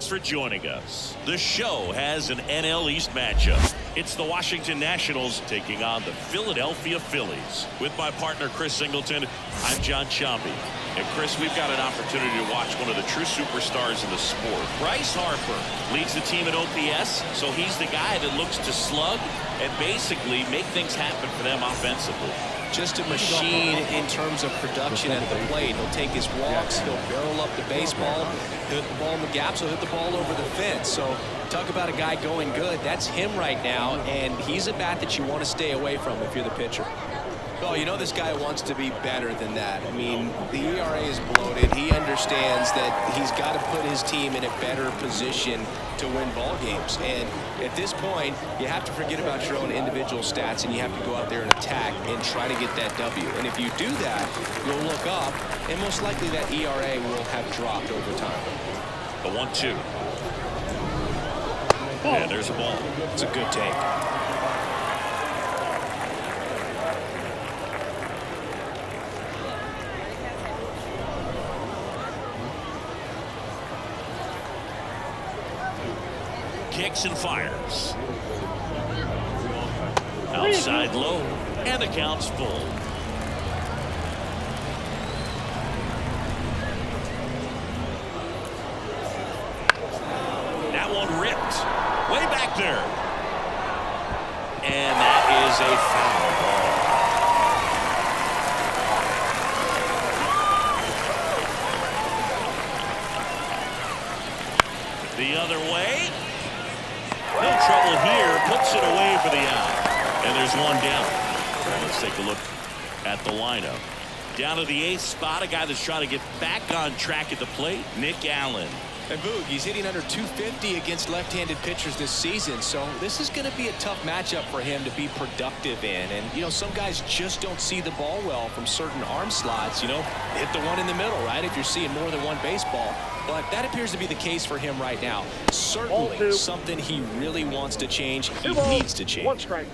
for joining us. The show has an NL East matchup. It's the Washington Nationals taking on the Philadelphia Phillies. With my partner Chris Singleton, I'm John Chambi. And Chris, we've got an opportunity to watch one of the true superstars in the sport. Bryce Harper leads the team at OPS, so he's the guy that looks to slug and basically make things happen for them offensively. Just a machine in terms of production at the plate. He'll take his walks, he'll barrel up the baseball, hit the ball in the gaps, he'll hit the ball over the fence. So talk about a guy going good. That's him right now, and he's a bat that you want to stay away from if you're the pitcher. Well, you know this guy wants to be better than that. I mean, the ERA is bloated. He understands that he's got to put his team in a better position to win ball games. And at this point, you have to forget about your own individual stats, and you have to go out there and attack and try to get that W. And if you do that, you'll look up, and most likely that ERA will have dropped over time. The 1-2. And there's a ball. It's a good take. Kicks and fires. Outside low, and the count's full. That one ripped. Way back there. And that is a foul ball. The other way. No trouble here. Puts it away for the out. And there's one down. Right, let's take a look at the lineup. Down to the 8th spot, a guy that's trying to get back on track at the plate, Nick Allen. And Boog, he's hitting under 250 against left-handed pitchers this season, so this is going to be a tough matchup for him to be productive in. And, you know, some guys just don't see the ball well from certain arm slots. You know, hit the one in the middle, right, if you're seeing more than one baseball. But that appears to be the case for him right now. Certainly something he really wants to change. He needs to change. One strike.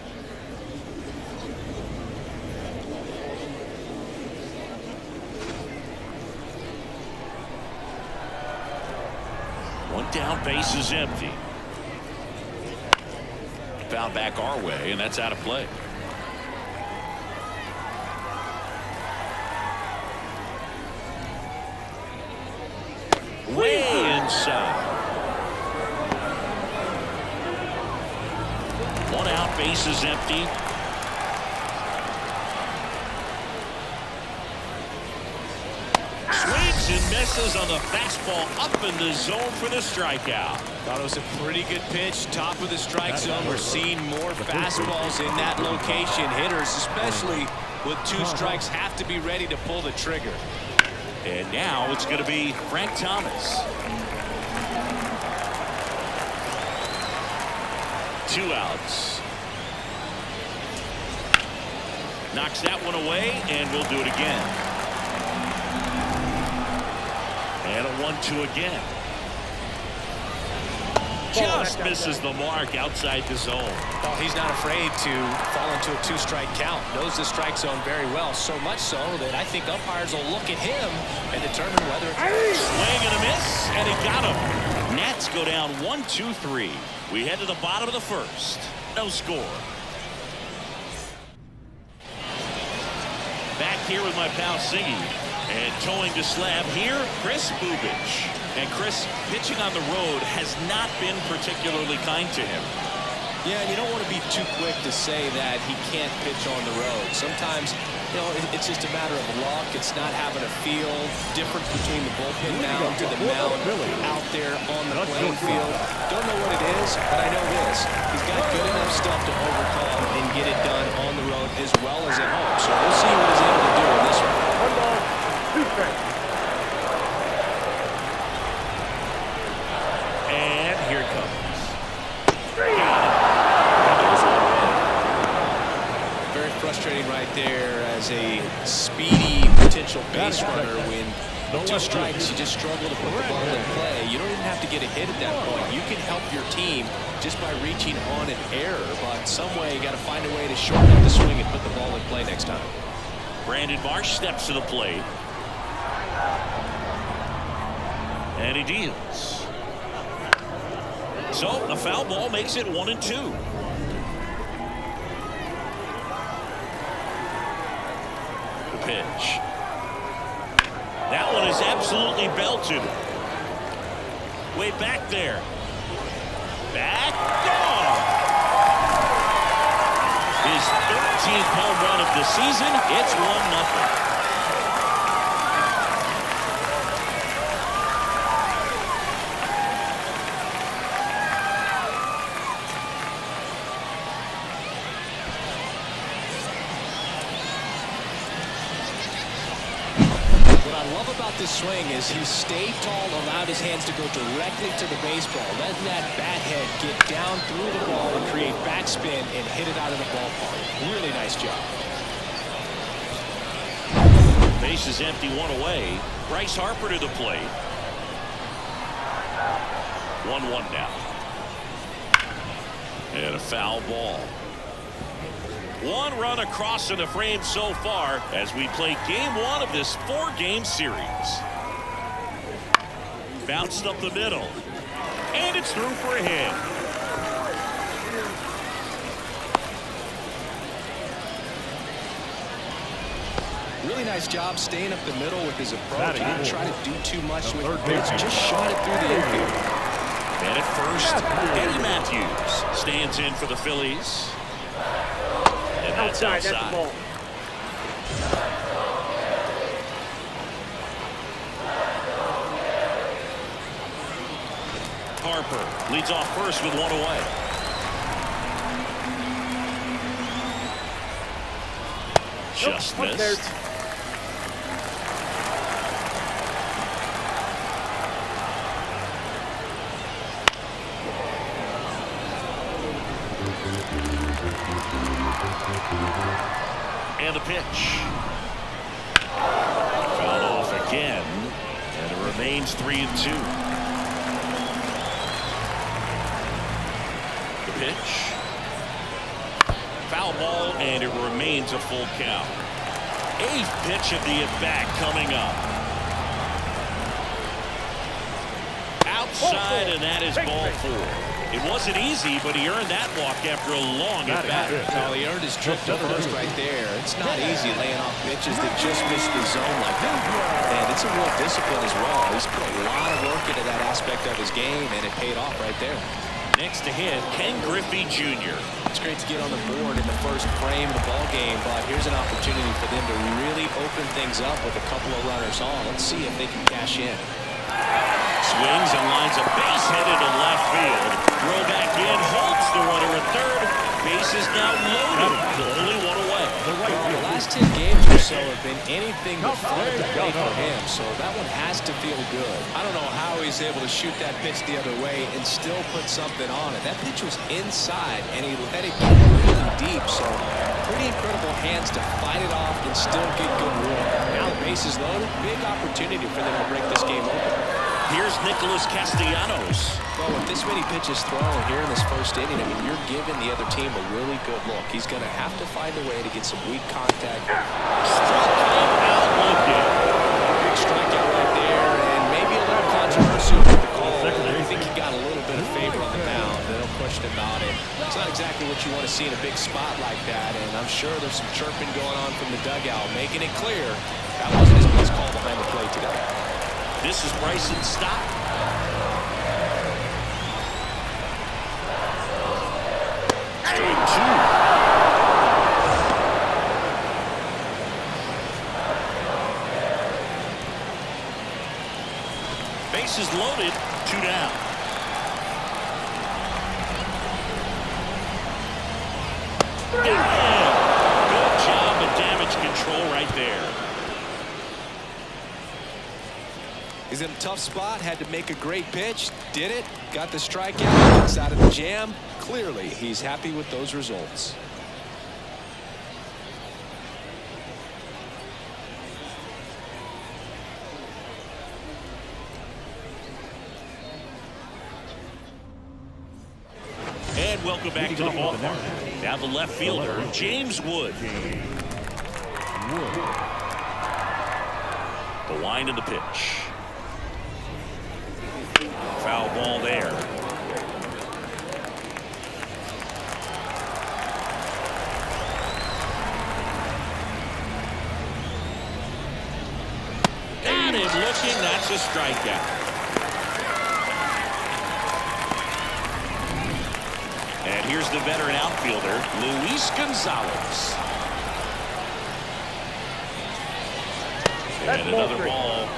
One down, base is empty. Foul back our way, and that's out of play. Way inside. One out, base is empty. Swings and misses on the fastball up in the zone for the strikeout. Thought it was a pretty good pitch, top of the strike zone. We're seeing more fastballs in that location. Hitters, especially with 2 strikes, have to be ready to pull the trigger. And now it's going to be Frank Thomas. 2 outs. Knocks that one away, and we'll do it again. And a 1-2 again. Just misses the mark outside the zone. Well, he's not afraid to fall into a 2-strike count. Knows the strike zone very well. So much so that I think umpires will look at him and determine whether it's swing and a miss, and he got him. Nats go down 1-2-3. We head to the bottom of the first. No score. Back here with my pal Siggy. And towing to slab here, Chris Bubich. And Chris, pitching on the road has not been particularly kind to him. Yeah, and you don't want to be too quick to say that he can't pitch on the road. Sometimes, you know, it's just a matter of luck. It's not having a feel. Difference between the bullpen mound to the mound out there on the playing field. Don't know what it is, but I know this. He's got good enough stuff to overcome and get it done on the road as well as at home. So we'll see what he's able to do in this one. 1 ball, 2 strikes. And here it comes. Very frustrating right there as a speedy potential base runner. When with 2 strikes, you just struggle to put the ball in play. You don't even have to get a hit at that point. You can help your team just by reaching on an error, but some way you got to find a way to shorten up the swing and put the ball in play next time. Brandon Marsh steps to the plate. And he deals. So a foul ball makes it 1-2. The pitch. That one is absolutely belted. Way back there. Back. Gone. His 13th home run of the season. It's 1-0. This swing is he stayed tall, allowed his hands to go directly to the baseball, letting that bat head get down through the ball and create backspin and hit it out of the ballpark. Really nice job. Base is empty, one away. Bryce Harper to the plate. 1-1 now. And a foul ball. One run across in the frame so far as we play game one of this 4-game series. Bounced up the middle. And it's through for a hit. Really nice job staying up the middle with his approach. He didn't try to do too much with the pitch. Just shot it through the infield. And at first, Eddie Matthews stands in for the Phillies. Outside. That's the ball. Harper leads off first with one away. Just missed. And the pitch. Fouled off again. And it remains 3-2. The pitch. Foul ball, and it remains a full count. 8th pitch of the at-bat coming up. Outside, and that is ball 4. It wasn't easy, but he earned that walk after a long at-bat. Well, he earned his trip to first right there. It's not easy laying off pitches that just miss the zone like that. And it's a real discipline as well. He's put a lot of work into that aspect of his game, and it paid off right there. Next to him, Ken Griffey Jr. It's great to get on the board in the first frame of the ball game, but here's an opportunity for them to really open things up with a couple of runners on. Let's see if they can cash in. Swings and lines a base hit into left field. Throw back in, holds the runner at third. Base is now loaded. Only one away. Well, the last 10 games or so have been anything but fun at the plate for him, so that one has to feel good. I don't know how he's able to shoot that pitch the other way and still put something on it. That pitch was inside, and he let it go really deep, so pretty incredible hands to fight it off and still get good room. Now the base is loaded. Big opportunity for them to break this game open. Here's Nicholas Castellanos. Well, with this many pitches thrown here in this first inning, I mean, you're giving the other team a really good look. He's going to have to find a way to get some weak contact. Strikeout out looking. Big strikeout right there, and maybe a little controversial with the call. I think he got a little bit of favor on the mound. No question about it. It's not exactly what you want to see in a big spot like that, and I'm sure there's some chirping going on from the dugout, making it clear that wasn't his best call behind the plate today. This is Bryson's stop. Straight 2. Bases loaded, 2 down. Yeah. Good job of damage control right there. He's in a tough spot, had to make a great pitch, did it, got the strikeout, gets out of the jam. Clearly, he's happy with those results. And welcome back to the ballpark. Now the left fielder, James Wood. The wind and the pitch. Foul ball there. That's a strikeout. And here's the veteran outfielder, Luis Gonzalez. And another ball.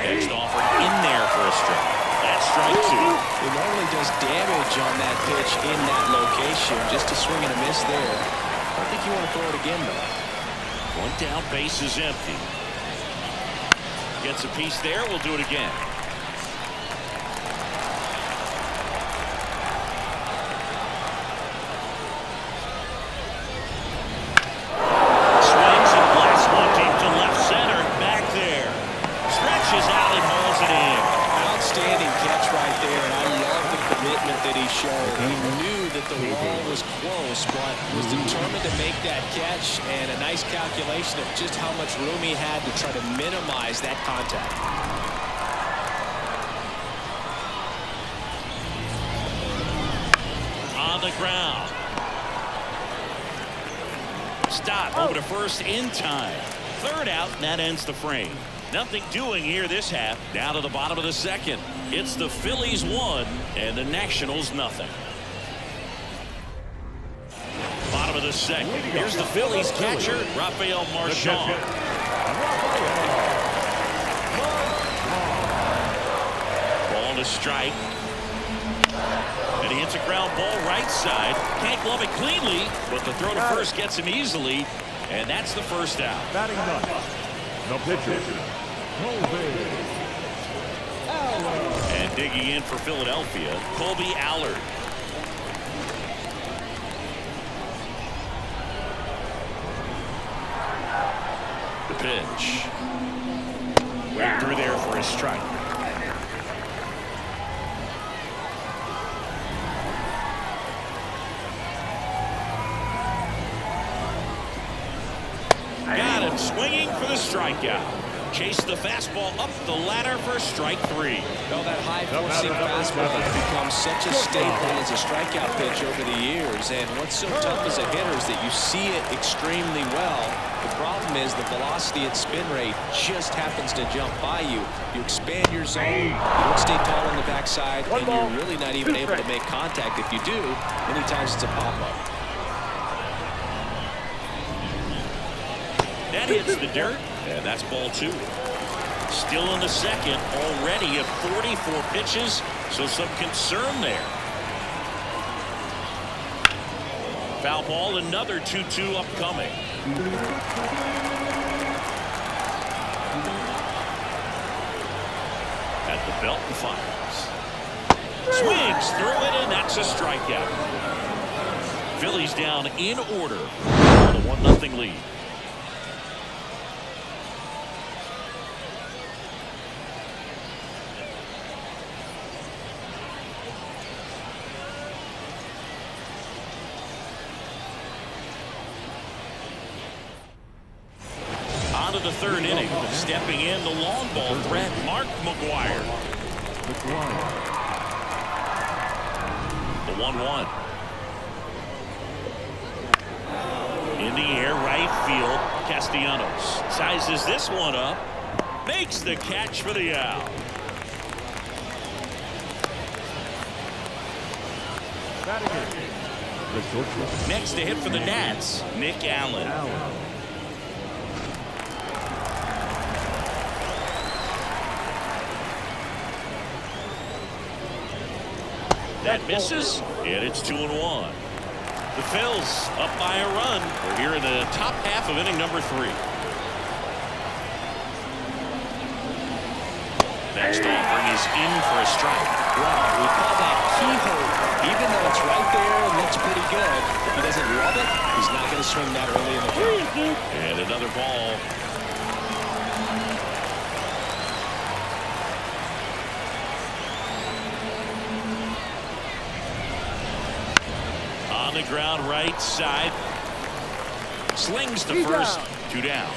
Next offer in there for a strike. That's strike two. It normally does damage on that pitch in that location. Just a swing and a miss there. I don't think you want to throw it again, though. One down, base is empty. Gets a piece there. We'll do it again. Swings and blasts one deep to left center. Back there. Stretches out and hauls it in. Outstanding catch right there, and I love the commitment that he showed. He knew that the wall was close, but was determined to make that catch, and a nice calculation of just how much room he had to try to minimize that contact. On the ground. Stop over to first in time. Third out, and that ends the frame. Nothing doing here this half. Down to the bottom of the second. It's the Phillies 1 and the Nationals nothing. Bottom of the second. Here's the Phillies catcher, Rafael Marchand. Ball to strike. And he hits a ground ball right side. Can't glove it cleanly, but the throw to first gets him easily. And that's the first out. Batting ninth, the pitcher, And digging in for Philadelphia, Colby Allard. The pitch. Way through there for a strike. Got him swinging for the strikeout. Chase the fastball up the ladder for strike three. Well, that high-forcing fastball has become such a staple as a strikeout pitch over the years. And what's so tough as a hitter is that you see it extremely well. The problem is the velocity and spin rate just happens to jump by you. You expand your zone, you don't stay tall on the backside, and you're really not even able to make contact. If you do, many times it's a pop-up. That hits the dirt, and that's ball two. Still in the second, already at 44 pitches, so some concern there. Foul ball, another 2-2 upcoming. At the belt and fires. Swings through it, and that's a strikeout. Phillies down in order on a 1-0 lead. The third inning, stepping in the long ball threat, Mark McGwire. The 1-1. In the air, right field, Castellanos sizes this one up, makes the catch for the out. Next to hit for the Nats, Nick Allen. That misses, and it's 2-1. The Phils up by a run. We're here in the top half of inning number 3. Next offering is in for a strike. Well, we call that keyhole. Even though it's right there and looks pretty good, if he doesn't love it, he's not going to swing that early in the game. And another ball. On the ground, right side. Slings to first. 2 down.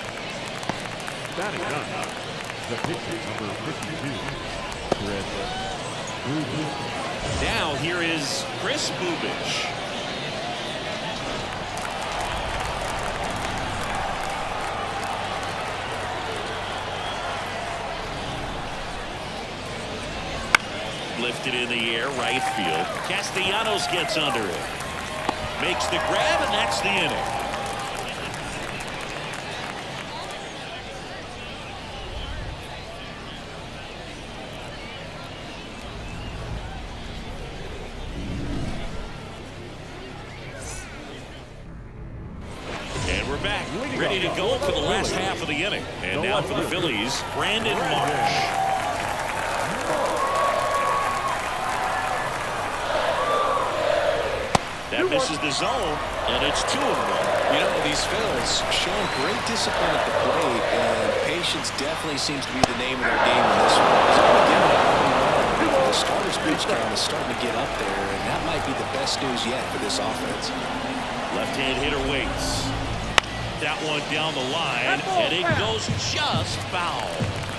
batting ninth, The pitcher, number 52, Chris Bubich. Now here is Chris Bubich. Lifted in the air, right field. Castellanos gets under it. Makes the grab, and that's the inning. And we're back, ready to go for the last half of the inning. And now for the Phillies, Brandon Marsh. That misses the zone, and it's 2-1. You know, these Phils showing great discipline at the plate, and patience definitely seems to be the name of their game in this one. The starter's pitch count is starting to get up there, and that might be the best news yet for this offense. Left-hand hitter waits. That one down the line, and it goes just foul.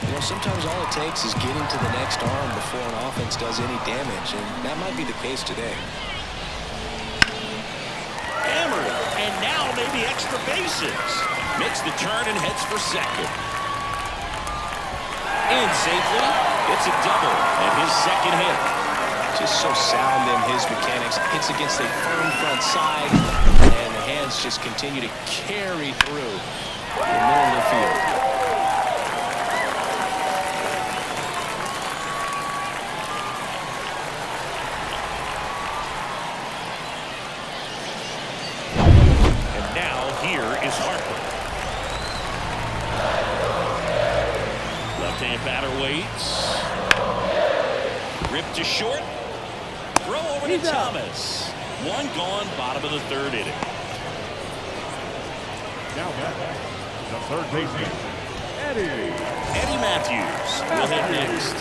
You know, sometimes all it takes is getting to the next arm before an offense does any damage, and that might be the case today. Hammered, and now maybe extra bases. Makes the turn and heads for second. In safely, it's a double and his second hit. Just so sound in his mechanics. Hits against a firm front side, and the hands just continue to carry through the middle of the field. Batter waits. Ripped to short. Throw over to Thomas. One gone, bottom of the third inning. Now back, the third baseman, Eddie Matthews will hit next.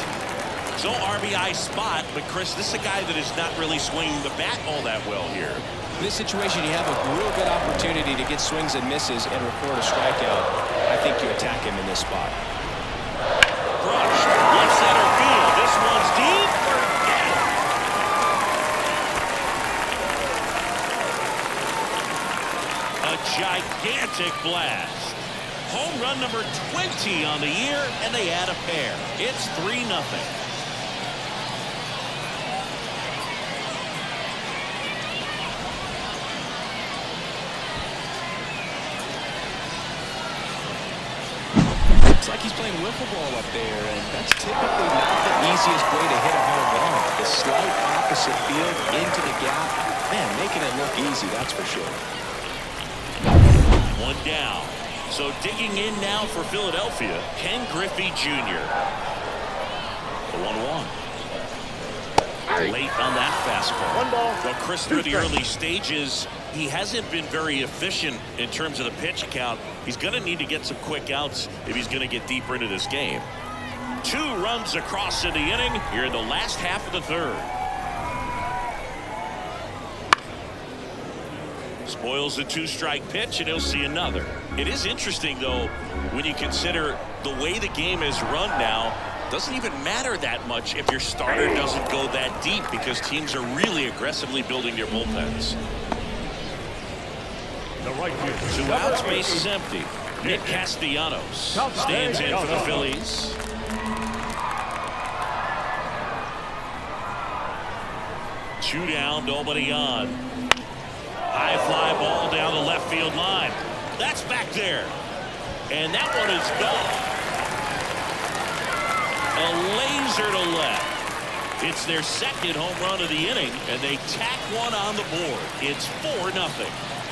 So RBI spot, but Chris, this is a guy that is not really swinging the bat all that well here. In this situation, you have a real good opportunity to get swings and misses and record a strikeout. I think you attack him in this spot. Crushed, left center field. This one's deep. Forget it. A gigantic blast. Home run number 20 on the year, and they add a pair. It's 3-0. It's like he's playing wiffle ball up there, and that's typically not the easiest way to hit a home run. The slight opposite field into the gap. Man, making it look easy, that's for sure. One down. So digging in now for Philadelphia, Ken Griffey Jr. The 1-1. Late on that fastball. Well, Chris, through the early stages, he hasn't been very efficient in terms of the pitch count. He's going to need to get some quick outs if he's going to get deeper into this game. 2 runs across in the inning here in the last half of the third. Spoils the 2-strike pitch, and he'll see another. It is interesting, though, when you consider the way the game is run now. Doesn't even matter that much if your starter doesn't go that deep, because teams are really aggressively building their bullpens. the right field. 2 outs, base is empty. Nick Castellanos stands in for the Phillies. Two down, nobody on. High fly ball down the left field line. That's back there. And that one is gone. A laser to left. It's their second home run of the inning, and they tack one on the board. It's 4-0.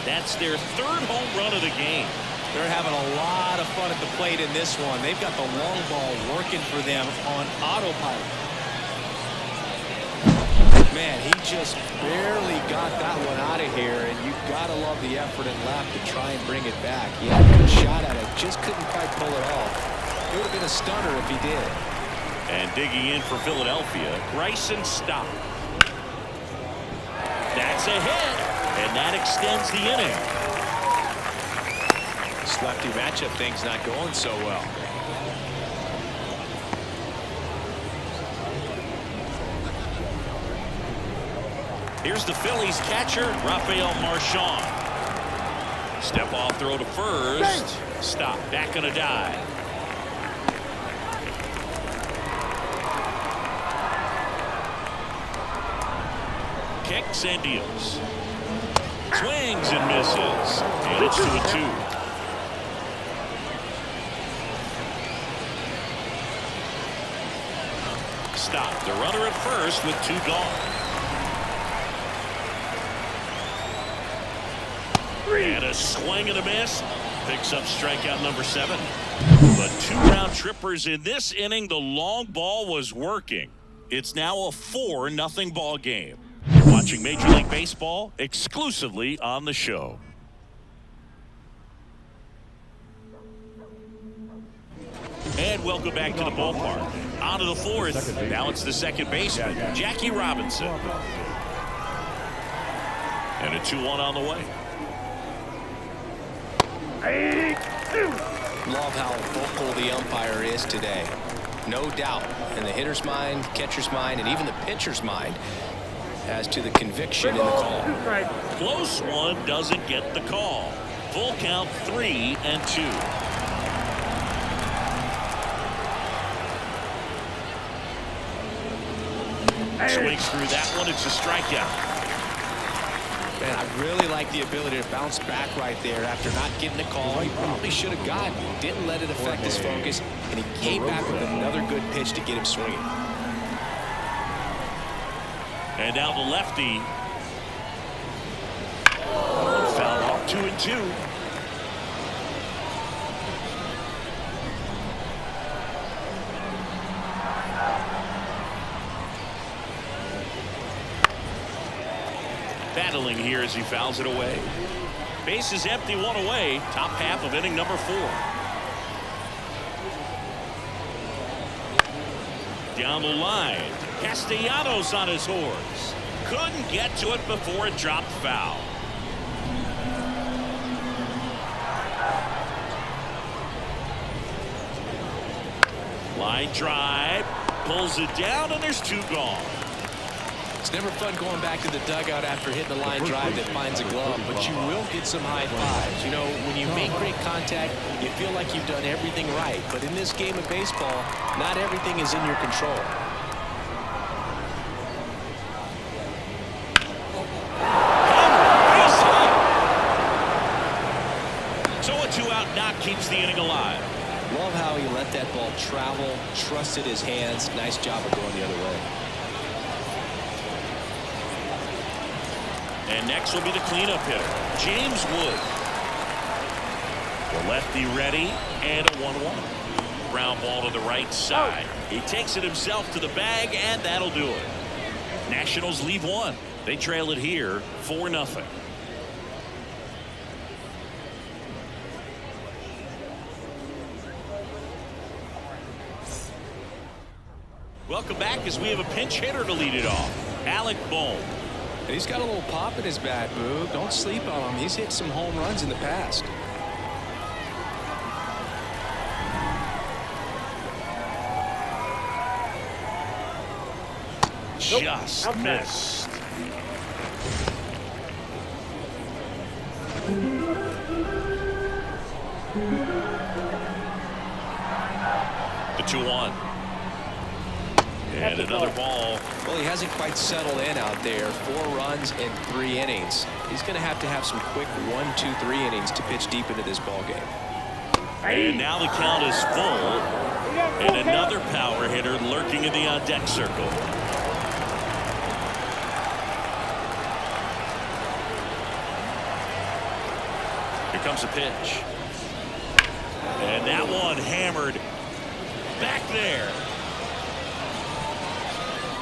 That's their 3rd home run of the game. They're having a lot of fun at the plate in this one. They've got the long ball working for them on autopilot. Man, he just barely got that one out of here, and you've got to love the effort and left to try and bring it back. He had a good shot at it, just couldn't quite pull it off. It would have been a stunner if he did. And digging in for Philadelphia, Bryson Stott. That's a hit, and that extends the inning. This lefty matchup thing's not going so well. Here's the Phillies catcher, Rafael Marchand. Step off throw to first. Stop. Back on a dive. Kicks and deals. Swings and misses. And it's 2-2. Stop. The runner at first with 2 gone. And a swing and a miss. Picks up strikeout number 7. But 2 round trippers in this inning. The long ball was working. It's now a 4-0 ball game. You're watching Major League Baseball exclusively on the show. And welcome back to the ballpark. On to the 4th. Now it's the second baseman, Jackie Robinson. And a 2-1 on the way. Love how vocal the umpire is today. No doubt in the hitter's mind, catcher's mind, and even the pitcher's mind as to the conviction in the call. Close one doesn't get the call. Full count 3-2. Swings through that one. It's a strikeout. Man, I really like the ability to bounce back right there after not getting the call. He probably should have gotten. Didn't let it affect his focus, and he came back with another good pitch to get him swinging. And now the lefty. Foul off 2-2. Battling here as he fouls it away. Base is empty, 1 away. Top half of inning number 4. Down the line. Castellanos on his horse. Couldn't get to it before it dropped foul. Line drive. Pulls it down, and there's 2 gone. It's never fun going back to the dugout after hitting a line drive that finds a glove, but you will get some high fives. You know, when you make great contact, you feel like you've done everything right. But in this game of baseball, not everything is in your control. So a 2-out knock keeps the inning alive. Love how he let that ball travel, trusted his hands. Nice job of going the other way. And next will be the cleanup hitter, James Wood. The lefty ready, and a 1-1. Ground ball to the right side. He takes it himself to the bag, and that'll do it. Nationals leave 1. They trail it here 4-0. Welcome back as we have a pinch hitter to lead it off. Alec Bohm. And he's got a little pop in his bat, Boo. Don't sleep on him. He's hit some home runs in the past. Just missed. The 2-1. And another ball. Well, he hasn't quite settled in out there. 4 runs in 3 innings. He's going to have some quick 1, 2, 3 innings to pitch deep into this ball game. And now the count is full. And another power hitter lurking in the on-deck circle. Here comes a pitch. And that one hammered back there.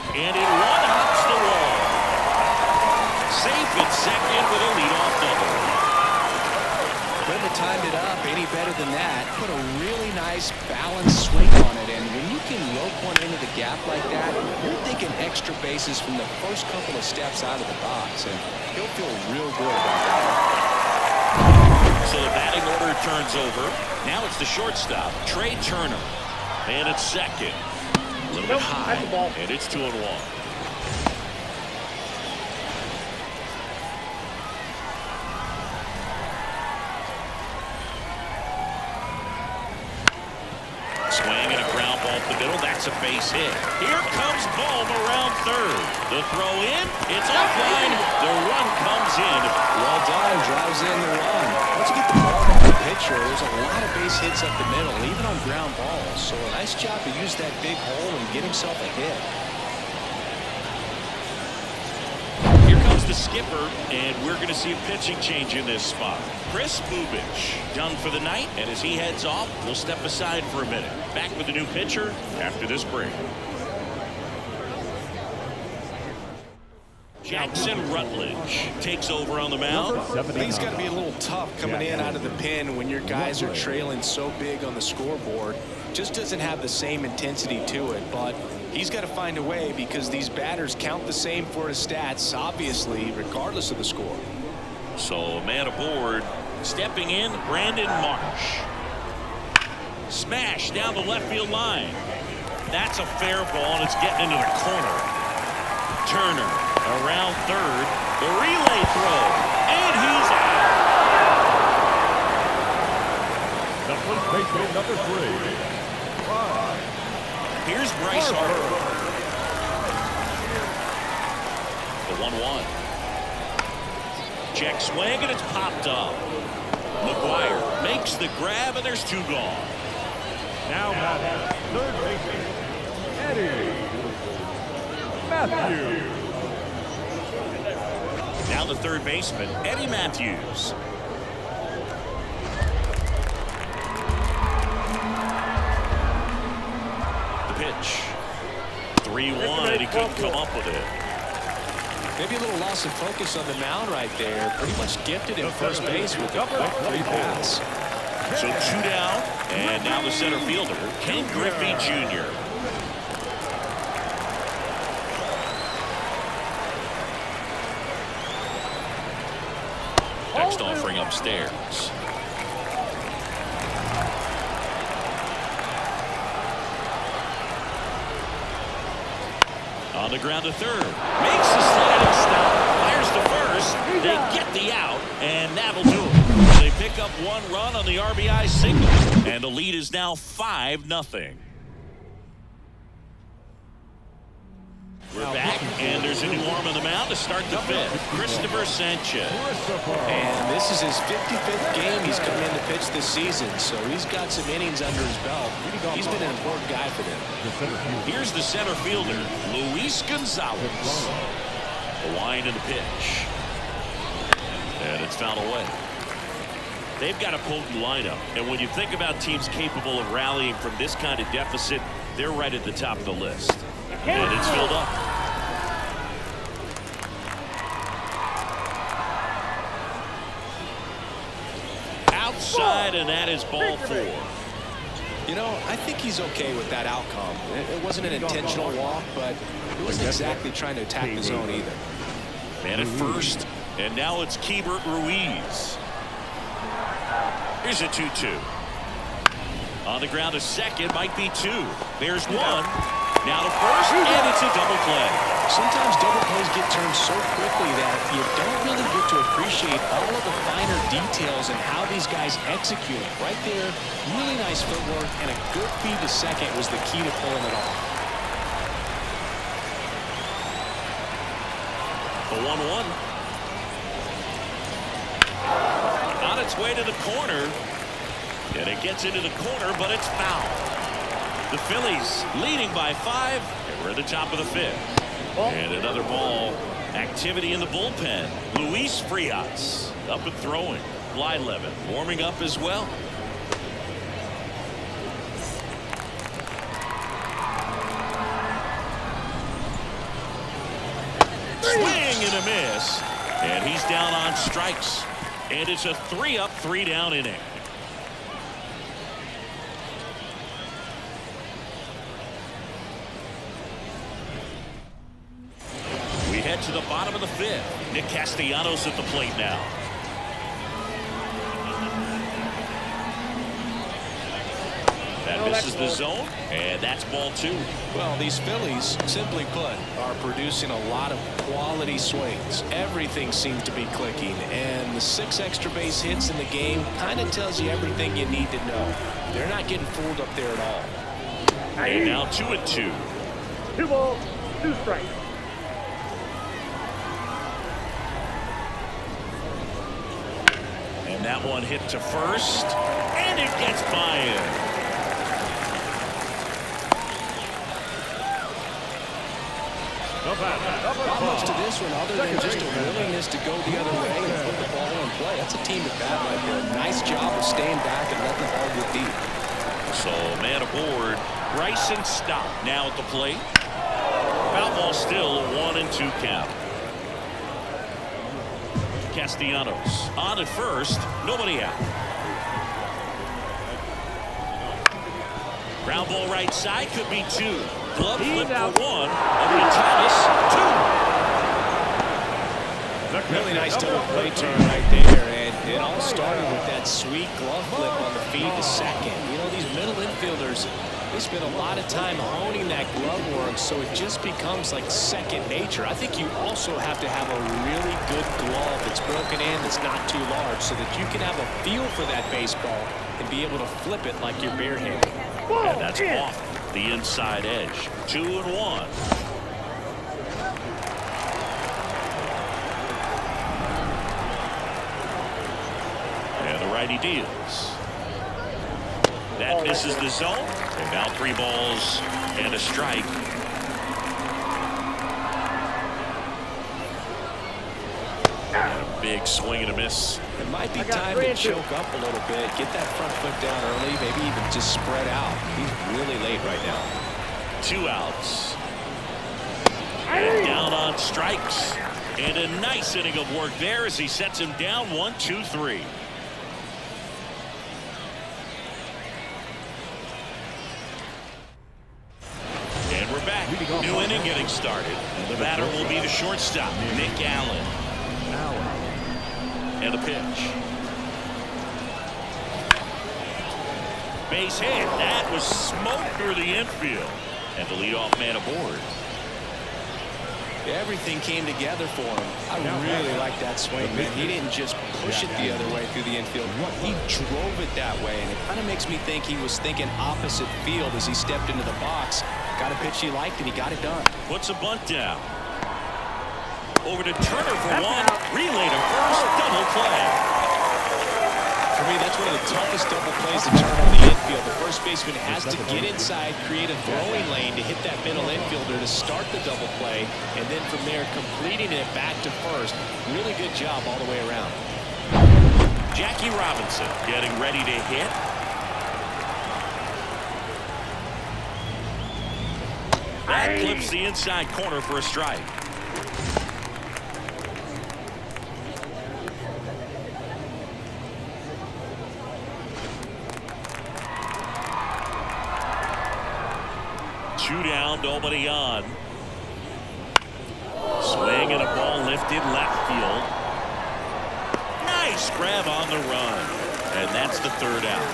And it one-hops the wall. Safe at second with a leadoff double. Couldn't have timed it up any better than that. Put a really nice balanced swing on it. And when you can rope one into the gap like that, you're thinking extra bases from the first couple of steps out of the box. And he'll feel real good about that. So the batting order turns over. Now it's the shortstop, Trey Turner. And it's second. A little bit high, and it's 2-1. middle. That's a base hit. Here comes Bohm around third. The throw in. It's offline. The run comes in. Well done. Drives in the run. Once you get the ball off the pitcher, there's a lot of base hits up the middle, even on ground balls. So a nice job to use that big hole and get himself a hit. Here comes the skipper, and we're going to see a pitching change in this spot. Chris Bubich done for the night, and as he heads off, we'll step aside for a minute. Back with a new pitcher after this break. Jackson Rutledge takes over on the mound. He's got to be a little tough coming in out of the pen when your guys are trailing so big on the scoreboard. Just doesn't have the same intensity to it, but he's got to find a way because these batters count the same for his stats, obviously, regardless of the score. So, man aboard. Stepping in, Brandon Marsh. Smash down the left field line. That's a fair ball, and it's getting into the corner. Turner around third. The relay throw, and he's out. The first baseman, number 3. Here's Bryce Harper. The 1-1. Check swing, and it's popped up. McGuire makes the grab, and there's 2 gone. Now batting, third baseman, Eddie Matthews. Now the third baseman, Eddie Matthews. The pitch. 3-1, and he couldn't come up with it. Maybe a little loss of focus on the mound right there. Pretty much gifted in first base with a quick 3 pass. So 2 down, and now the center fielder, Ken Griffey Jr. Next offering upstairs. On the ground to third. Makes the sliding stop. Fires to first. They get the out, and that'll do it. They pick up 1 run on the RBI single, and the lead is now 5-0. We're back, and there's a new arm on the mound to start the 5th. Christopher Sanchez. And this is his 55th game he's come in to pitch this season, so he's got some innings under his belt. He's been an important guy for them. Here's the center fielder, Luis Gonzalez. The wind and the pitch. And it's fouled away. They've got a potent lineup, and when you think about teams capable of rallying from this kind of deficit, they're right at the top of the list. And it's filled up. Outside, and that is ball 4. You know, I think he's okay with that outcome. It wasn't an intentional walk, but he wasn't exactly trying to attack the zone either. Man at first, and now it's Keibert Ruiz. Here's a 2-2. On the ground to second, might be 2. There's 1. Now to first, and it's a double play. Sometimes double plays get turned so quickly that you don't really get to appreciate all of the finer details and how these guys execute. Right there, really nice footwork, and a good feed to second was the key to pulling it off. The 1-1. On its way to the corner. And it gets into the corner, but it's foul. The Phillies leading by 5, and we're at the top of the 5th. And another ball. Activity in the bullpen. Luis Frias up and throwing. Blyleven warming up as well. Swing and a miss. And he's down on strikes. And it's a 3-up, 3-down inning. Head to the bottom of the 5th. Nick Castellanos at the plate now. That misses the zone, and that's ball 2. Well, these Phillies, simply put, are producing a lot of quality swings. Everything seems to be clicking, and the 6 extra base hits in the game kind of tells you everything you need to know. They're not getting fooled up there at all. And now 2-2. 2 balls, 2 strikes. And that one hit to first, and it gets by him. Not much to this one other than just a willingness to go the other way and put the ball in play. That's a team at bat right there. Nice job of staying back and letting the ball get deep. So man aboard, Bryson Stott now at the plate. Foul ball still 1-2 count. Castellanos on at first, nobody out. Ground ball right side, could be 2. Glove flip for 1. Over to Thomas, 2. Really nice double play turn right there, and it all started with that sweet glove flip on the feed to second. You know, these middle infielders, they spend a lot of time honing that glove work, so it just becomes like second nature. I think you also have to have a really good glove that's broken in, that's not too large, so that you can have a feel for that baseball and be able to flip it like you're barehanded. And that's off the inside edge. 2-1. And the righty deals. That misses the zone. And now 3 balls and a strike. And a big swing and a miss. It might be time to choke up a little bit, get that front foot down early, maybe even just spread out. He's really late right now. 2 outs. And down on strikes. And a nice inning of work there as he sets him down 1-2-3. And we're back. New inning getting started. The batter will be the shortstop, Nick Allen. And a pitch. Base hit. That was smoked through the infield. And the leadoff man aboard. Everything came together for him. I really like that swing, man. He didn't just push it the other way through the infield. He drove it that way, and it kind of makes me think he was thinking opposite field as he stepped into the box. Got a pitch he liked, and he got it done. Puts a bunt down. Over to Turner for 1. Relay to first. Double play. For me, that's one of the toughest double plays to turn on the infield. The first baseman has to get inside, create a throwing lane to hit that middle infielder to start the double play, and then from there completing it back to first. Really good job all the way around. Jackie Robinson getting ready to hit. That clips the inside corner for a strike. Two down, nobody on. Swing and a ball lifted left field. Nice grab on the run. And that's the 3rd out.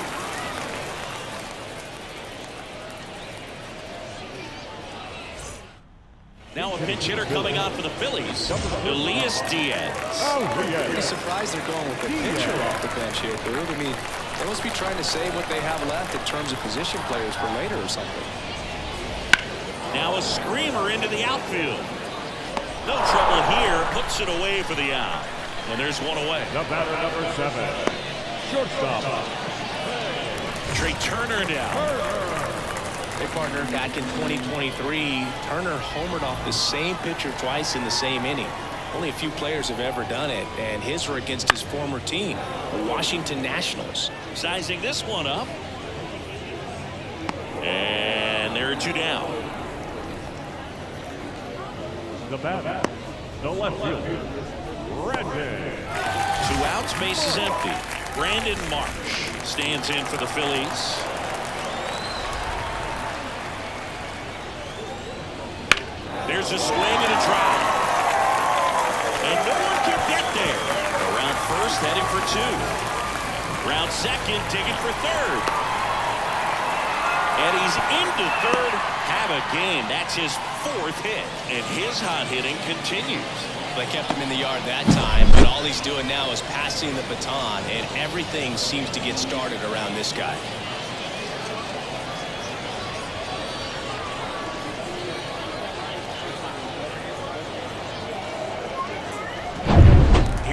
Now a pinch hitter coming on for the Phillies, Elias Diaz. Pretty surprised they're going with the pitcher off the bench here, dude. I mean, they must be trying to save what they have left in terms of position players for later or something. Now a screamer into the outfield. No trouble here. Puts it away for the out. And there's one away. The batter, number 7. Shortstop. Trey Turner down. Hey, partner, back in 2023, Turner homered off the same pitcher twice in the same inning. Only a few players have ever done it, and his were against his former team, the Washington Nationals. Sizing this one up. And there are 2 down. The batter, the left fielder, Brandon. 2 outs, base is empty. Brandon Marsh stands in for the Phillies. There's a swing and a drive. And no one can get there. Around first, heading for 2. Round second, digging for 3rd. And he's into 3rd. Have a game. That's his 4th hit. And his hot hitting continues. They kept him in the yard that time, but all he's doing now is passing the baton, and everything seems to get started around this guy.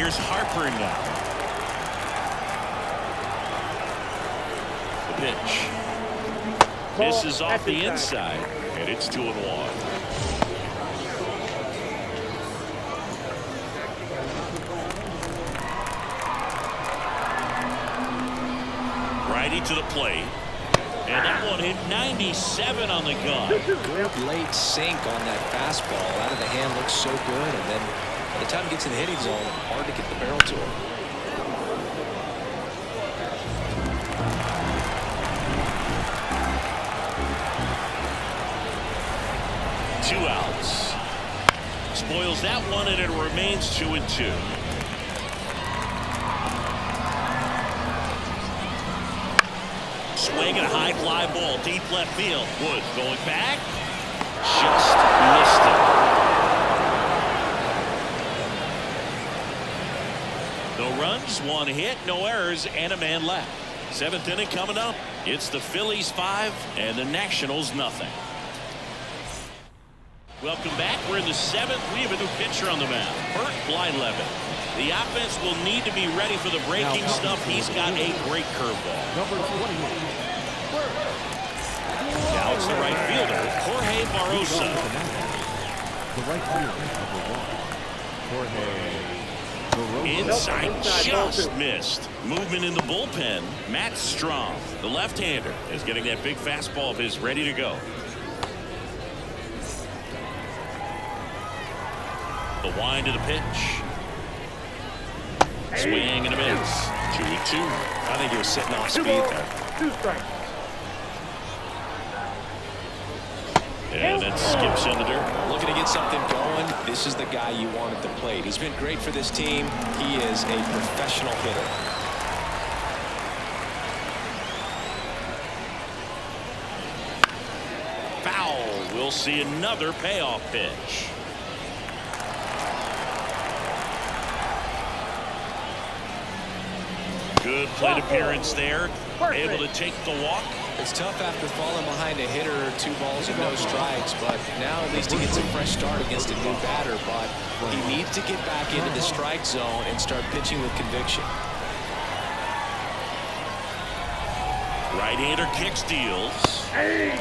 Here's Harper now. The pitch. This is off the inside, and it's 2-1. Righty to the plate. And that one hit 97 on the gun. Good late sink on that fastball. Out of the hand looks so good. And then by the time it gets in the hitting zone, hard to get the barrel to him. Two outs. Spoils that one, and it remains 2-2. Swing and a high fly ball deep left field. Wood going back. Just missed it. No runs, one hit, no errors, and a man left. Seventh inning coming up. It's the Phillies 5 and the Nationals nothing. Welcome back. We're in the seventh. We have a new pitcher on the mound, Bert Blyleven. The offense will need to be ready for the breaking stuff. He's got a great curveball. Number 21. Now it's the right fielder, Jorge Barrosa. The right fielder, number 1. Jorge. Inside, just missed. Movement in the bullpen. Matt Strom, the left-hander, is getting that big fastball of his ready to go. The wind of the pitch. Swing and a miss. 2-2. I think he was sitting off speed there. 2 strikes. And it skips in the dirt. Looking to get something going. This is the guy you want at the plate. He's been great for this team. He is a professional hitter. Foul. We'll see another payoff pitch. Good plate appearance there. Able to take the walk. It's tough after falling behind a hitter, 2 balls and no strikes, but now at least he gets a fresh start against a new batter, but he needs to get back into the strike zone and start pitching with conviction. Right-hander kicks, deals.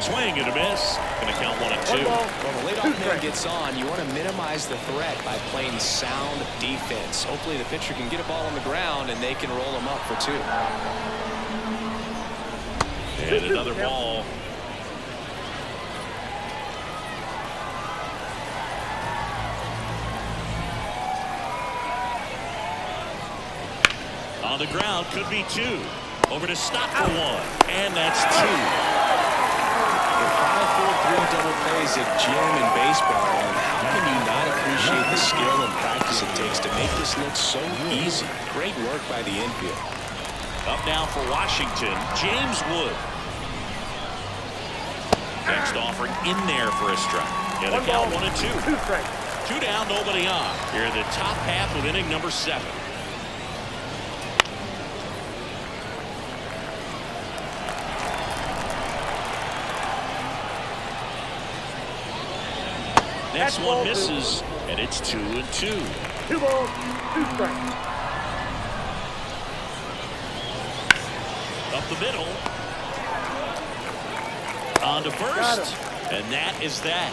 Swing and a miss. Gonna count 1-2. When the leadoff man gets on, you want to minimize the threat by playing sound defense. Hopefully the pitcher can get a ball on the ground and they can roll him up for 2. And another ball. On the ground, could be 2. Over to stop for 1. And that's 2. The 5-4-3 double plays at gym in baseball. And how can you not appreciate the skill and practice it takes to make this look so easy? Great work by the infield. Up now for Washington, James Wood. Next offering in there for a strike. And the count 1-2. 2 strikes. 2 down, nobody on. Here in the top half of inning number 7. Next one misses, and it's 2-2. 2 balls, 2 strikes. Up the middle. On to first, and that is that.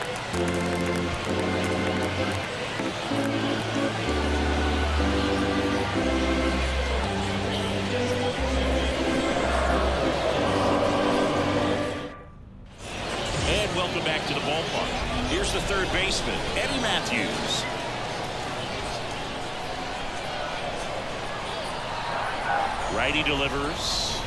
And welcome back to the ballpark. Here's the third baseman, Eddie Matthews. Righty delivers.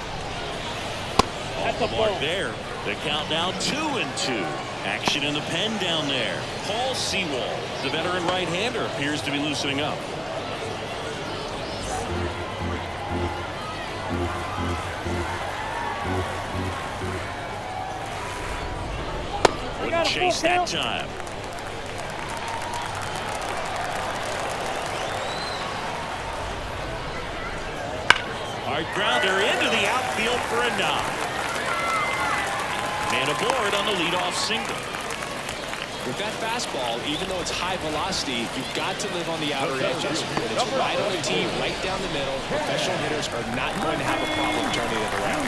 Off the mark there. The count now 2-2. Action in the pen down there. Paul Sewald, the veteran right-hander, appears to be loosening up. Wouldn't chase that time. Hard grounder into the outfield for a knock. And aboard on the leadoff single. With that fastball, even though it's high velocity, you've got to live on the outer edges. When it's right on the tee, right down the middle, professional hitters are not going to have a problem turning it around.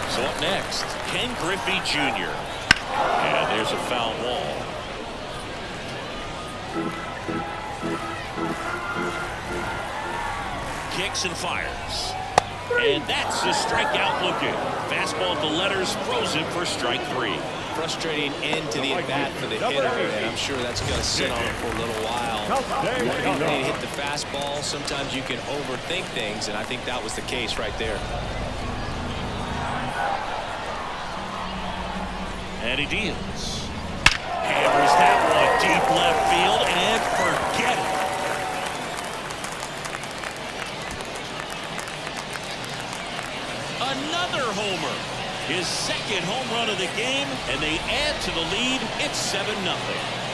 So up next, Ken Griffey Jr. And there's a foul ball. Kicks and fires. And that's a strikeout looking. Fastball at the letters, throws him for strike 3. Frustrating end to the at-bat for the hitter, and I'm sure that's going to sit on him for a little while. You want to be ready to hit the fastball. Sometimes you can overthink things, and I think that was the case right there. And he deals. Hammers that one deep left field, and forget it. Another homer. His second home run of the game, and they add to the lead. It's 7-0.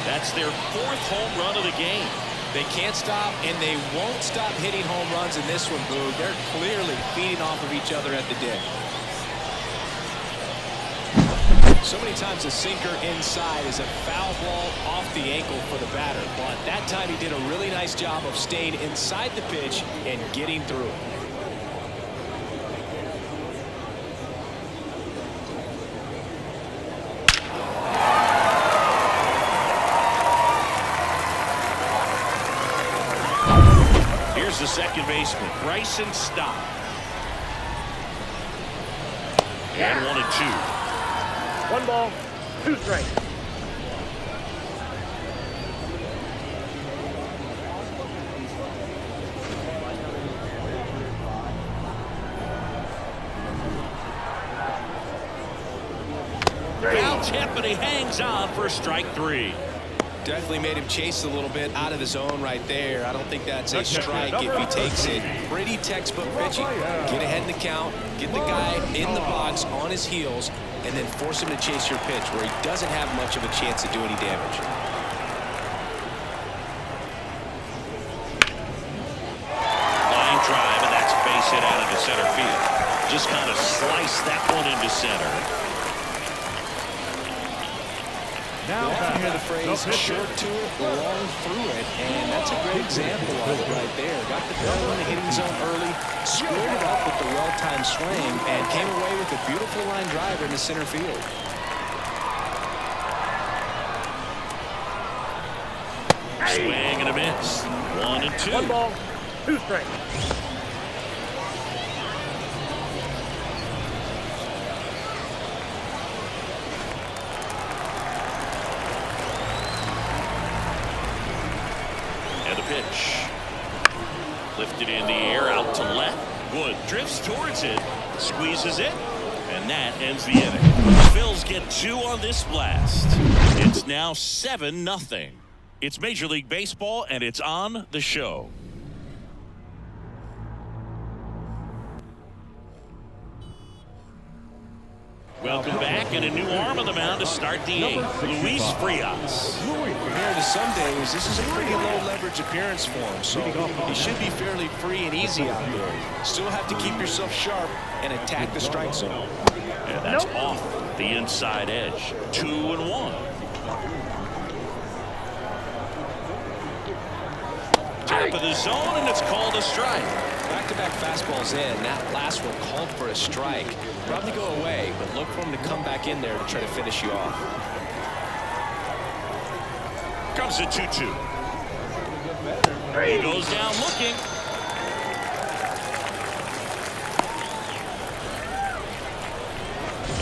That's their 4th home run of the game. They can't stop, and they won't stop hitting home runs in this one, Boog. They're clearly feeding off of each other at the dick. So many times a sinker inside is a foul ball off the ankle for the batter. But that time he did a really nice job of staying inside the pitch and getting through it. The second baseman, Bryson Stott. And 1-2. 1 ball, 2 strikes. Foul tip, and he hangs on for strike 3. Definitely made him chase a little bit out of the zone right there. I don't think that's a strike if he takes it. Pretty textbook pitching. Get ahead in the count, get the guy in the box on his heels, and then force him to chase your pitch where he doesn't have much of a chance to do any damage. Line drive, and that's base hit out into center field. Just kind of slice that one into center. Now you hear the phrase short to it, long through it, and that's a great example of it right there. Got the barrel in the hitting zone early, squared it up with the well-timed swing, and came away with a beautiful line drive into center field. Swing and a miss. 1-2. 1 ball, 2 strikes. Pitch. Lifted in the air, out to left. Wood drifts towards it, squeezes it, and that ends the inning. Phils get 2 on this blast. It's now 7-0. It's Major League Baseball, and it's on the show. Welcome back, and a new arm on the mound to start the 8th, Luis Frias. Compared to some days, this is a pretty low leverage appearance for him, so he should be fairly free and easy out there. Still have to keep yourself sharp and attack the strike zone. And that's off the inside edge. 2-1. Top of the zone, and it's called a strike. Back-to-back fastballs in. That last one called for a strike. Probably go away, but look for him to come back in there to try to finish you off. Comes a 2-2. He goes down looking.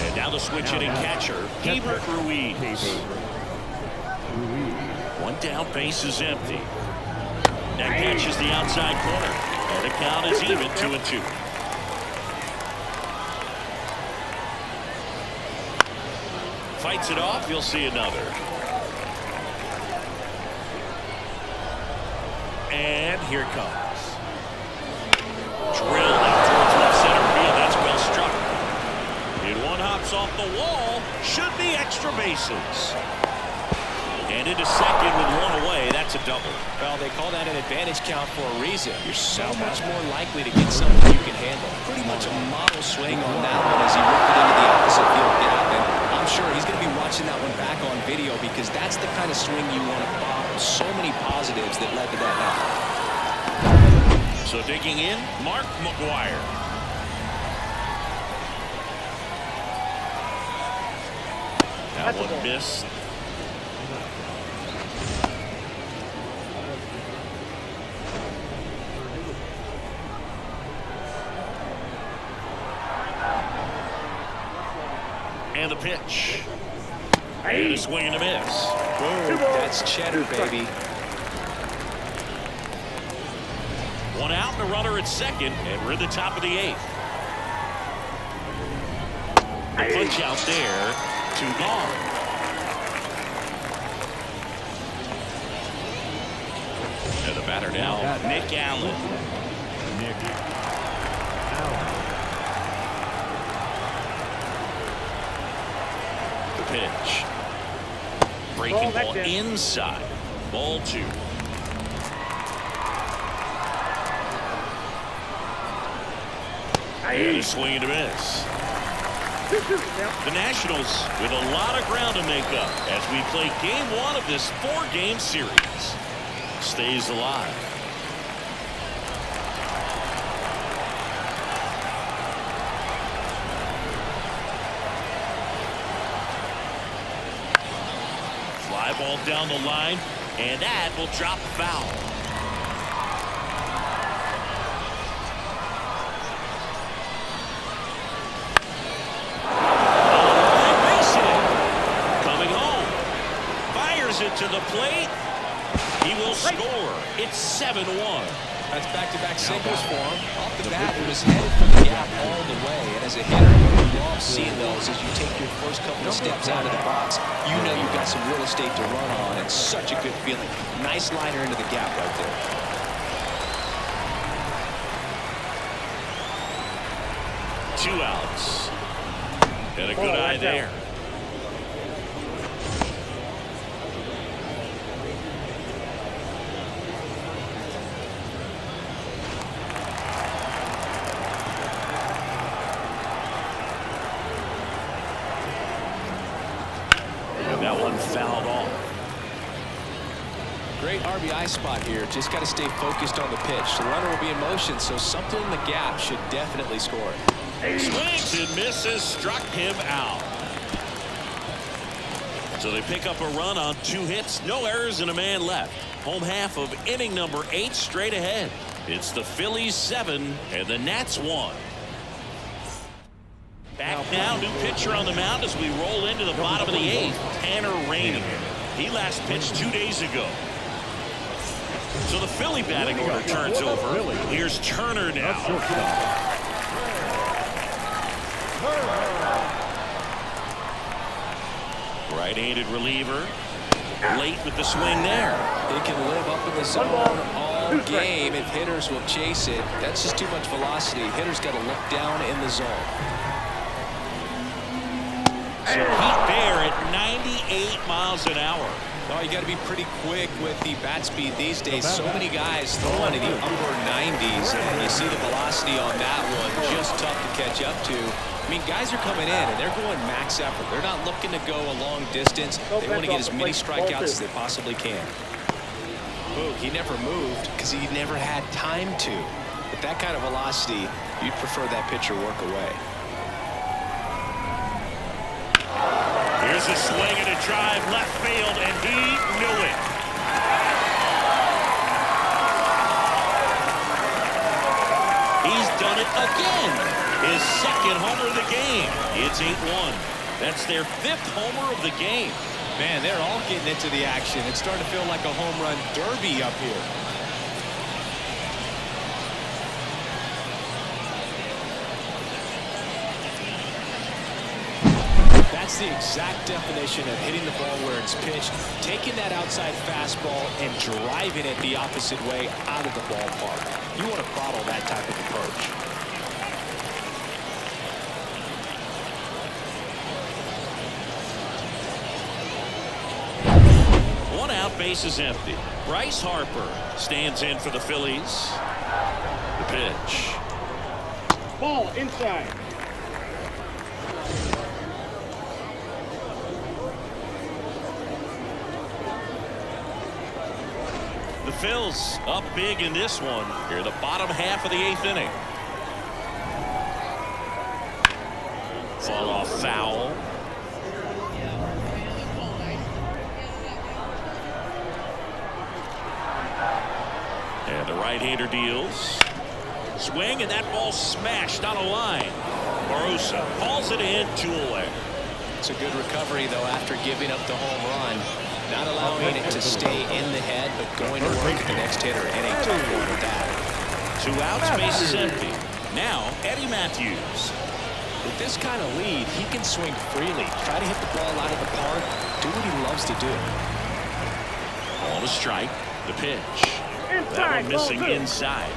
And now the switch hitting catcher, Hebert Ruiz. One down, base is empty. That catches the outside corner. And the count is even, 2-2. Fights it off, you'll see another. And here it comes. Drilled out towards left center field. That's well struck. And one hops off the wall. Should be extra bases. And into second with 1 away. That's a double. Well, they call that an advantage count for a reason. You're so much more likely to get something you can handle. Pretty much a model swing on that one as he ripped it into the opposite field gap. And I'm sure he's going to be watching that one back on video because that's the kind of swing you want to pop. So many positives that led to that knock. So digging in, Mark McGuire. That one missed. And the pitch. And a swing and a miss. Boom. That's cheddar, baby. One out and a runner at second, and we're at the top of the 8th. The punch out there, 2 gone. And the batter now, Nick Allen. The pitch. Breaking ball inside. Ball 2. And a swing and a miss. The Nationals with a lot of ground to make up as we play game 1 of this 4-game series. Stays alive. Fly ball down the line, and that will drop foul. To the plate, he will score. It's 7-1. That's back-to-back singles for him. Off the bat, he was headed for the gap all the way. And as a hitter, you love seeing those as you take your first couple of steps out of the box. You know you've got some real estate to run on. It's such a good feeling. Nice liner into the gap right there. 2 outs. And a good eye there. That one fouled off. Great RBI spot here. Just got to stay focused on the pitch. The runner will be in motion, so something in the gap should definitely score. Swings and misses, struck him out. So they pick up a run on 2 hits, no errors, and a man left. Home half of inning number 8 straight ahead. It's the Phillies 7 and the Nats 1. Back now, new pitcher on the mound as we roll into the bottom of the 8th, Tanner Rainey. He last pitched 2 days ago. So the Philly batting order turns over. Here's Turner now. Right-handed reliever. Late with the swing there. They can live up in the zone all game if hitters will chase it. That's just too much velocity. Hitters got to look down in the zone. So Pete Bear at 98 miles an hour. Oh, you got to be pretty quick with the bat speed these days. So many guys throwing in the upper 90s, and you see the velocity on that one. Just tough to catch up to. I mean, guys are coming in, and they're going max effort. They're not looking to go a long distance. They want to get as many strikeouts as they possibly can. Oh, he never moved because he never had time to. With that kind of velocity, you'd prefer that pitcher work away. Here's a swing and a drive left field, and he knew it. He's done it again. His second homer of the game. It's 8-1. That's their 5th homer of the game. Man, they're all getting into the action. It's starting to feel like a home run derby up here. That's the exact definition of hitting the ball where it's pitched, taking that outside fastball and driving it the opposite way out of the ballpark. You want to bottle that type of approach. One out, base is empty. Bryce Harper stands in for the Phillies. The pitch. Ball inside. Phils up big in this one. Here in the bottom half of the 8th inning. Fall off foul. And the right-hander deals. Swing, and that ball smashed on a line. Barossa calls it in, 2 away. It's a good recovery, though, after giving up the home run. Not allowing it to stay in the head, but going to work at the next hitter. And a tough one with that. 2 outs, base is empty. Now, Eddie Matthews. With this kind of lead, he can swing freely. Try to hit the ball out of the park. Do what he loves to do. Ball to strike. The pitch. That one missing inside.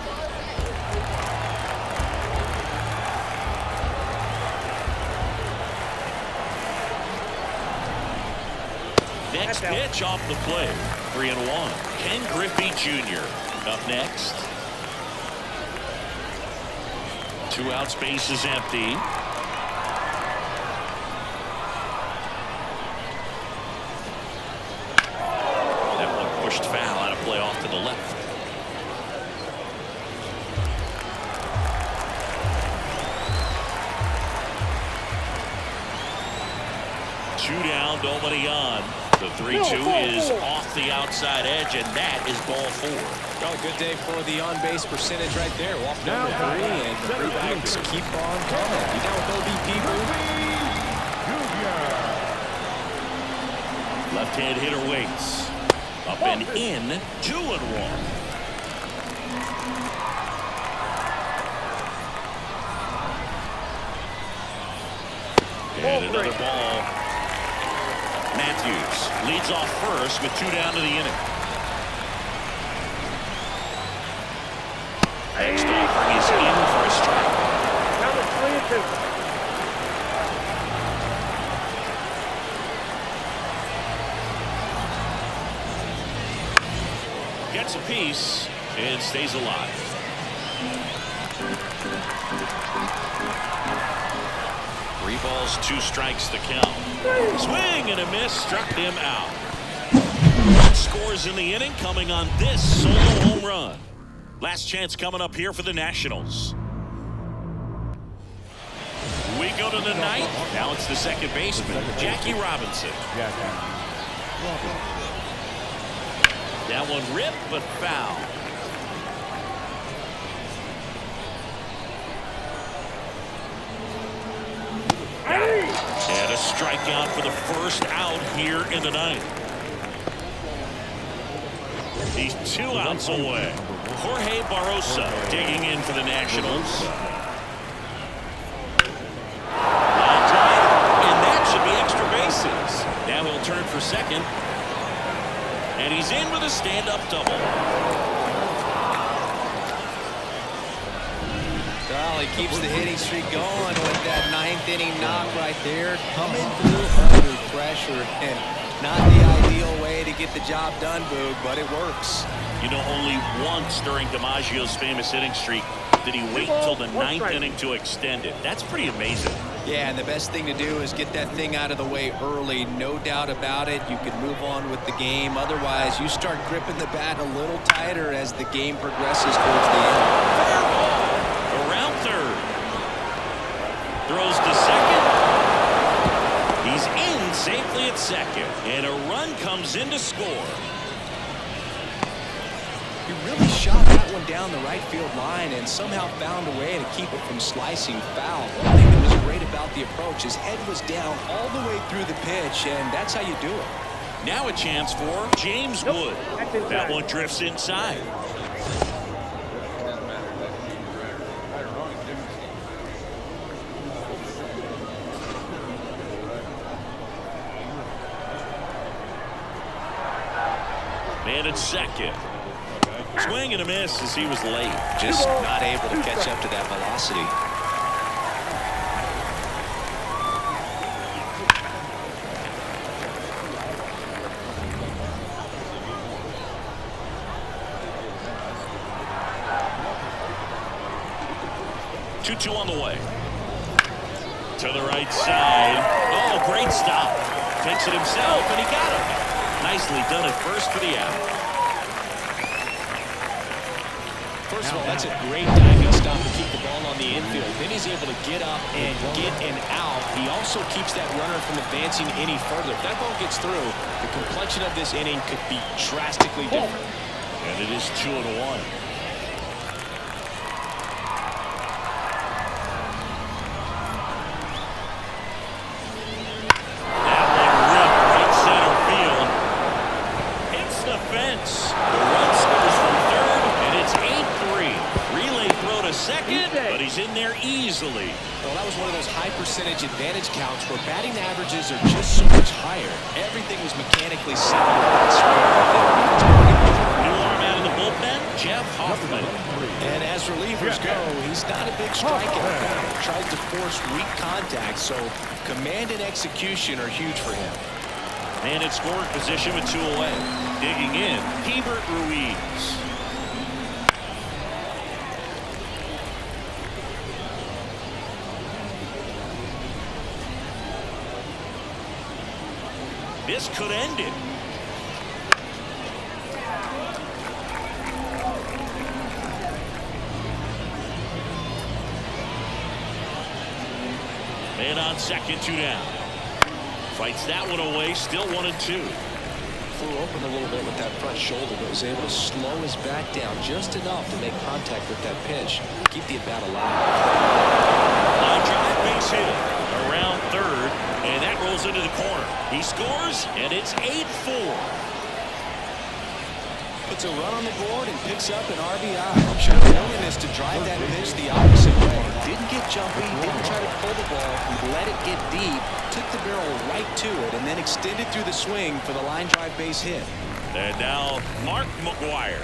Next pitch off the plate. 3-1. Ken Griffey Jr. up next. 2 outs, base is empty. That one pushed foul out of play off to the left. Two down, nobody on. The 3-2 is off the outside edge, and that is ball 4. Oh, good day for the on-base percentage right there. Walk number 3, and the Brewbacks keep on coming. You down with OBP, Left-hand hitter waits. Up and in, 2-1. And another ball. Matthews leads off first with 2 down to the inning. Next offering is in for a strike. Number 3-2. Gets a piece and stays alive. 3 balls, 2 strikes to count. Swing and a miss, struck him out. Scores in the inning coming on this solo home run. Last chance coming up here for the Nationals. We go to the 9th. Now it's the second baseman, Jackie Robinson. That one ripped but foul. And a strikeout for the first out here in the 9th. He's 2 outs away. Jorge Barossa digging in for the Nationals. Line drive, and that should be extra bases. Now he'll turn for second. And he's in with a stand-up double. Well, he keeps the hitting streak going with that 9th inning knock right there. Coming through under pressure, and not the ideal way to get the job done, Boog, but it works. You know, only once during DiMaggio's famous hitting streak did he wait till the 9th inning to extend it. That's pretty amazing. Yeah, and the best thing to do is get that thing out of the way early. No doubt about it. You can move on with the game. Otherwise, you start gripping the bat a little tighter as the game progresses towards the end. Fair ball. Around third. Throws to second. He's in safely at second. And a run comes in to score. He really shot that one down the right field line and somehow found a way to keep it from slicing foul. One thing that was great about the approach, his head was down all the way through the pitch, and that's how you do it. Now a chance for James Wood. That one drifts inside. Man at second. Swing and a miss as he was late. Just not able to catch up to that velocity. Two on the way. To the right side. Oh, great stop. Takes it himself, and he got him. Nicely done at first for the out. First of all, that's a great diving stop to keep the ball on the infield. Then he's able to get up and get an out. He also keeps that runner from advancing any further. If that ball gets through, the complexion of this inning could be drastically different. And it is 2-1. Second, but he's in there easily. Well, that was one of those high percentage advantage counts where batting averages are just so much higher. Everything was mechanically sound. New arm out of the bullpen, Jeff Hoffman. And as relievers go, he's not a big strikeout guy. Tries to force weak contact, so command and execution are huge for him. And in scoring position with 2 away. Digging in, Hebert Ruiz. This could end it. Man on second, 2 down. Fights that one away, still 1-2. Flew open a little bit with that front shoulder, but was able to slow his back down just enough to make contact with that pitch. Keep the at-bat alive. Line drive, base hit around third, and that rolls into the corner. He scores, and it's 8-4. Puts a run on the board and picks up an RBI. Showed a willingness to drive that pitch the opposite way. Didn't get jumpy, didn't try to pull the ball, he let it get deep, took the barrel right to it, and then extended through the swing for the line drive base hit. And now Mark McGuire.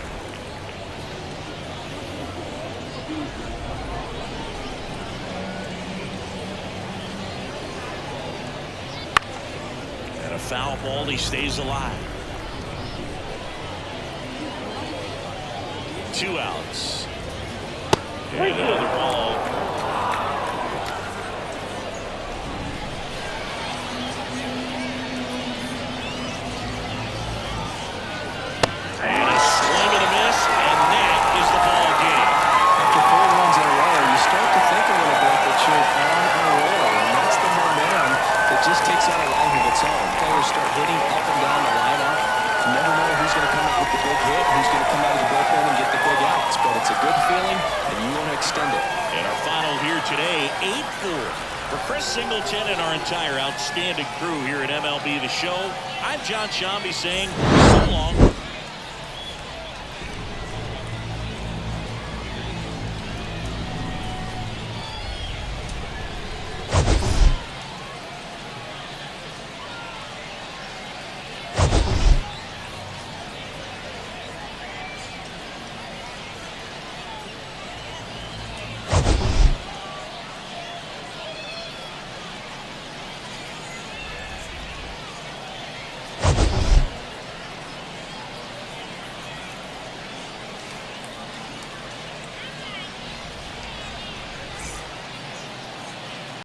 And a foul ball, he stays alive. 2 outs. And another ball. And a swing and a miss, and that is the ball game. After 4 runs in a row, you start to think a little bit that you're on a roll, and that's the momentum that just takes on a life of its own. Players start hitting up and down the lineup. You never know who's going to come up with the big hit, who's going to come out of the bullpen and get the big outs, but it's a good feeling, and you want to extend it. And our final here today, 8-4. For Chris Singleton and our entire outstanding crew here at MLB The Show, I'm John Shambi saying so long.